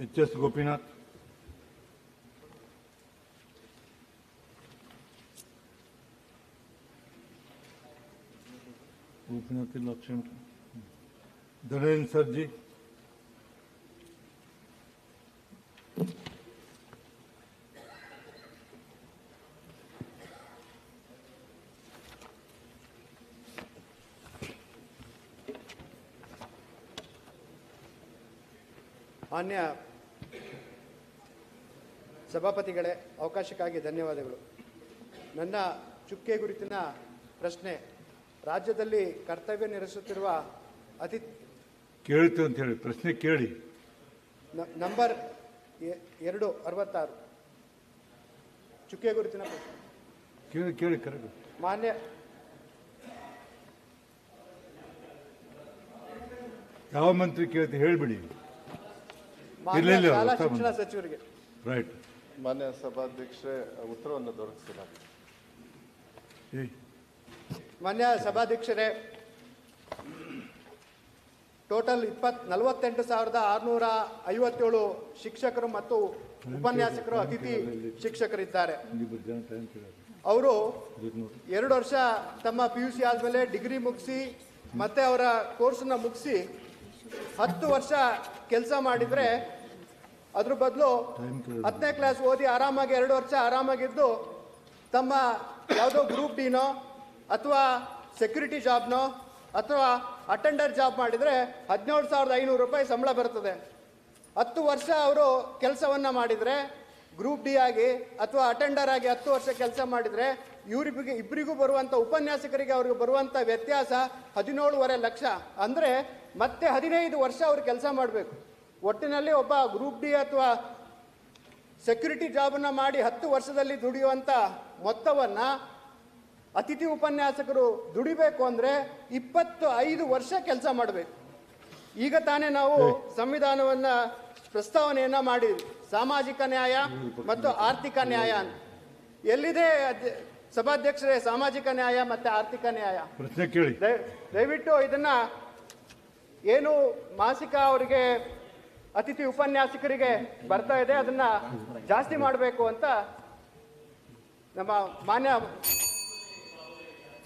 ಎಚ್.ಎಸ್. ಗೋಪಿನಾಥ್, ಇಲ್ಲ ಆಪ್ಷನ್. ಧನೇಂದ್ರ ಸರ್ಜಿ, ಮಾನ್ಯ ಸಭಾಪತಿಗಳೇ, ಅವಕಾಶಕ್ಕಾಗಿ ಧನ್ಯವಾದಗಳು. ನನ್ನ ಚುಕ್ಕೆ ಗುರುತಿನ ಪ್ರಶ್ನೆ, ರಾಜ್ಯದಲ್ಲಿ ಕರ್ತವ್ಯ ನಿರ್ವಹಿಸುತ್ತಿರುವ ಅತಿ ಕೇಳಿತು ಅಂತ ಹೇಳಿ ಪ್ರಶ್ನೆ ಕೇಳಿ. ನಂಬರ್ 266 ಚುಕ್ಕೆ ಗುರುತಿನ ಪ್ರಶ್ನೆ ಕೇಳಿ ಕರೆಕ್ಟ್. ಮಾನ್ಯ ಯಾವ ಮಂತ್ರಿ ಕೇಳ್ತಿ ಹೇಳ್ಬಿಡಿ. ಶಾಲಾ ಶಿಕ್ಷಣ ಸಚಿವರಿಗೆ. ರೈಟ್. ಮಾನ್ಯ ಸಭಾಧ್ಯಕ್ಷರೇ, ಉತ್ತರವನ್ನು ದೊರಕಿಸಲಾಗಿದೆ. ಮಾನ್ಯ ಸಭಾಧ್ಯಕ್ಷರೇ, ಟೋಟಲ್ 48,657 ಶಿಕ್ಷಕರು ಮತ್ತು ಉಪನ್ಯಾಸಕರು ಅತಿಥಿ ಶಿಕ್ಷಕರಿದ್ದಾರೆ. ಅವರು 2 ವರ್ಷ ತಮ್ಮ PUC ಆದಮೇಲೆ ಡಿಗ್ರಿ ಮುಗಿಸಿ ಮತ್ತೆ ಅವರ ಕೋರ್ಸನ್ನ ಮುಗಿಸಿ 10 ವರ್ಷ ಕೆಲಸ ಮಾಡಿದರೆ ಅದ್ರ ಬದಲು 10ನೇ ಕ್ಲಾಸ್ ಓದಿ ಆರಾಮಾಗಿ 2 ವರ್ಷ ಆರಾಮಾಗಿದ್ದು ತಮ್ಮ ಯಾವುದೋ ಗ್ರೂಪ್ ಡಿನೋ ಅಥವಾ ಸೆಕ್ಯೂರಿಟಿ ಜಾಬ್ನೋ ಅಥವಾ ಅಟೆಂಡರ್ ಜಾಬ್ ಮಾಡಿದರೆ 17,500 ರೂಪಾಯಿ ಸಂಬಳ ಬರ್ತದೆ. 10 ವರ್ಷ ಅವರು ಕೆಲಸವನ್ನು ಮಾಡಿದರೆ, ಗ್ರೂಪ್ ಡಿ ಆಗಿ ಅಥವಾ ಅಟೆಂಡರ್ ಆಗಿ 10 ವರ್ಷ ಕೆಲಸ ಮಾಡಿದರೆ ಇಬ್ಬರಿಗೂ ಬರುವಂಥ ಉಪನ್ಯಾಸಕರಿಗೆ ಅವ್ರಿಗೆ ಬರುವಂಥ ವ್ಯತ್ಯಾಸ 17.5 ಲಕ್ಷ. ಅಂದರೆ ಮತ್ತೆ 15 ವರ್ಷ ಅವರು ಕೆಲಸ ಮಾಡಬೇಕು. ಒಟ್ಟಿನಲ್ಲಿ ಒಬ್ಬ ಗ್ರೂಪ್ ಡಿ ಅಥವಾ ಸೆಕ್ಯೂರಿಟಿ ಜಾಬನ್ನು ಮಾಡಿ 10 ವರ್ಷದಲ್ಲಿ ದುಡಿಯುವಂಥ ಮೊತ್ತವನ್ನು ಅತಿಥಿ ಉಪನ್ಯಾಸಕರು ದುಡಿಬೇಕು ಅಂದರೆ 25 ವರ್ಷ ಕೆಲಸ ಮಾಡಬೇಕು. ಈಗ ತಾನೇ ನಾವು ಸಂವಿಧಾನವನ್ನು ಪ್ರಸ್ತಾವನೆಯನ್ನು ಮಾಡಿದ್ವಿ, ಸಾಮಾಜಿಕ ನ್ಯಾಯ ಮತ್ತು ಆರ್ಥಿಕ ನ್ಯಾಯ ಅಂತ. ಎಲ್ಲಿದೆ ಸಭಾಧ್ಯಕ್ಷರೇ ಸಾಮಾಜಿಕ ನ್ಯಾಯ ಮತ್ತು ಆರ್ಥಿಕ ನ್ಯಾಯ? ಪ್ರಶ್ನೆ ಕೇಳಿ. ದಯವಿಟ್ಟು ಇದನ್ನ ಏನು ಮಾಸಿಕ ಅವರಿಗೆ ಅತಿಥಿ ಉಪನ್ಯಾಸಕರಿಗೆ ಬರ್ತಾ ಇದೆ ಅದನ್ನ ಜಾಸ್ತಿ ಮಾಡಬೇಕು ಅಂತ ನಮ್ಮ ಮಾನ್ಯ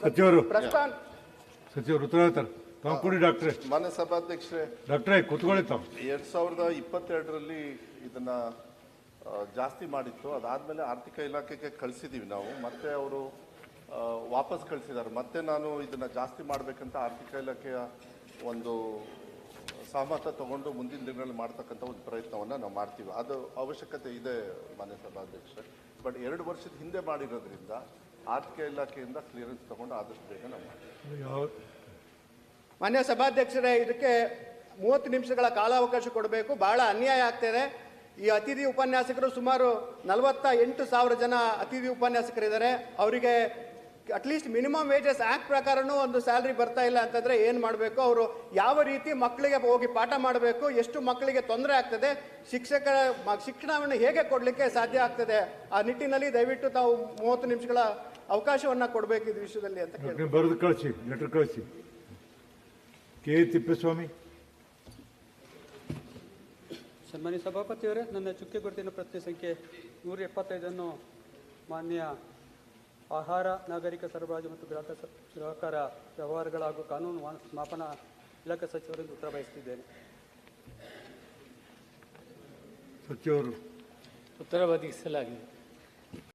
ಸಚಿವರು ಉತ್ತರ ಹೇಳ್ತಾರೆ. ತಾವು ಕೊಡಿ ಡಾಕ್ಟ್ರೇ. ಮಾನ್ಯ ಸಭಾಧ್ಯಕ್ಷರೇ, ಡಾಕ್ಟ್ರೇ ಕೂತ್ಕೊಳ್ಳಿ. ತಾವು 2022ರಲ್ಲಿ ಇದನ್ನ ಜಾಸ್ತಿ ಮಾಡಿತ್ತು. ಅದಾದಮೇಲೆ ಆರ್ಥಿಕ ಇಲಾಖೆಗೆ ಕಳಿಸಿದ್ದೀವಿ ನಾವು. ಮತ್ತೆ ಅವರು ವಾಪಸ್ ಕಳಿಸಿದ್ದಾರೆ. ಮತ್ತೆ ನಾನು ಇದನ್ನು ಜಾಸ್ತಿ ಮಾಡಬೇಕಂತ ಆರ್ಥಿಕ ಇಲಾಖೆಯ ಒಂದು ಸಹಮತ ತಗೊಂಡು ಮುಂದಿನ ದಿನಗಳಲ್ಲಿ ಮಾಡ್ತಕ್ಕಂಥ ಒಂದು ಪ್ರಯತ್ನವನ್ನು ನಾವು ಮಾಡ್ತೀವಿ. ಅದು ಅವಶ್ಯಕತೆ ಇದೆ ಮಾನ್ಯ ಸಭಾಧ್ಯಕ್ಷರೇ. ಬಟ್ 2 ವರ್ಷದ ಹಿಂದೆ ಮಾಡಿರೋದ್ರಿಂದ ಆರ್ಥಿಕ ಇಲಾಖೆಯಿಂದ ಕ್ಲಿಯರೆನ್ಸ್ ತಗೊಂಡು ಆದಷ್ಟು ಬೇಗ ನಾವು ಮಾಡ್ತೀವಿ. ಮಾನ್ಯ ಸಭಾಧ್ಯಕ್ಷರೇ, ಇದಕ್ಕೆ 30 ನಿಮಿಷಗಳ ಕಾಲಾವಕಾಶ ಕೊಡಬೇಕು. ಬಹಳ ಅನ್ಯಾಯ ಆಗ್ತಿದೆ. ಈ ಅತಿಥಿ ಉಪನ್ಯಾಸಕರು ಸುಮಾರು 48,000 ಜನ ಅತಿಥಿ ಉಪನ್ಯಾಸಕರಿದ್ದಾರೆ. ಅವರಿಗೆ ಅಟ್ಲೀಸ್ಟ್ ಮಿನಿಮಮ್ ವೇಜಸ್ ಆ್ಯಕ್ಟ್ ಪ್ರಕಾರನೂ ಒಂದು ಸ್ಯಾಲ್ರಿ ಬರ್ತಾ ಇಲ್ಲ ಅಂತಂದರೆ ಏನು ಮಾಡಬೇಕು? ಅವರು ಯಾವ ರೀತಿ ಮಕ್ಕಳಿಗೆ ಹೋಗಿ ಪಾಠ ಮಾಡಬೇಕು? ಎಷ್ಟು ಮಕ್ಕಳಿಗೆ ತೊಂದರೆ ಆಗ್ತದೆ? ಶಿಕ್ಷಣವನ್ನು ಹೇಗೆ ಕೊಡಲಿಕ್ಕೆ ಸಾಧ್ಯ ಆಗ್ತದೆ? ಆ ನಿಟ್ಟಿನಲ್ಲಿ ದಯವಿಟ್ಟು ತಾವು 30 ನಿಮಿಷಗಳ ಅವಕಾಶವನ್ನು ಕೊಡಬೇಕು ಈ ವಿಷಯದಲ್ಲಿ ಅಂತ ಕೇಳಿ. ಬರೆದು ಕಳಿಸಿ, ಲೆಟರ್ ಕಳಿಸಿ. ಕೆ. ತಿಪ್ಪೇಸ್ವಾಮಿ. ಸನ್ಮಾನ್ಯ ಸಭಾಪತಿಯವರೇ, ನನ್ನ ಚುಕ್ಕೆ ಗುರುತಿನ ಪ್ರಶ್ನೆ ಸಂಖ್ಯೆ 175 ಮಾನ್ಯ ಆಹಾರ, ನಾಗರಿಕ ಸರಬರಾಜು ಮತ್ತು ಗ್ರಾಹಕರ ವ್ಯವಹಾರಗಳ ಹಾಗೂ ಕಾನೂನು ಮಾಪನ ಇಲಾಖೆ ಸಚಿವರಿಂದ ಉತ್ತರ ಬಯಸುತ್ತಿದ್ದೇನೆ. ಸಚಿವರು ಉತ್ತರ ಒದಗಿಸಲಾಗಿದೆ.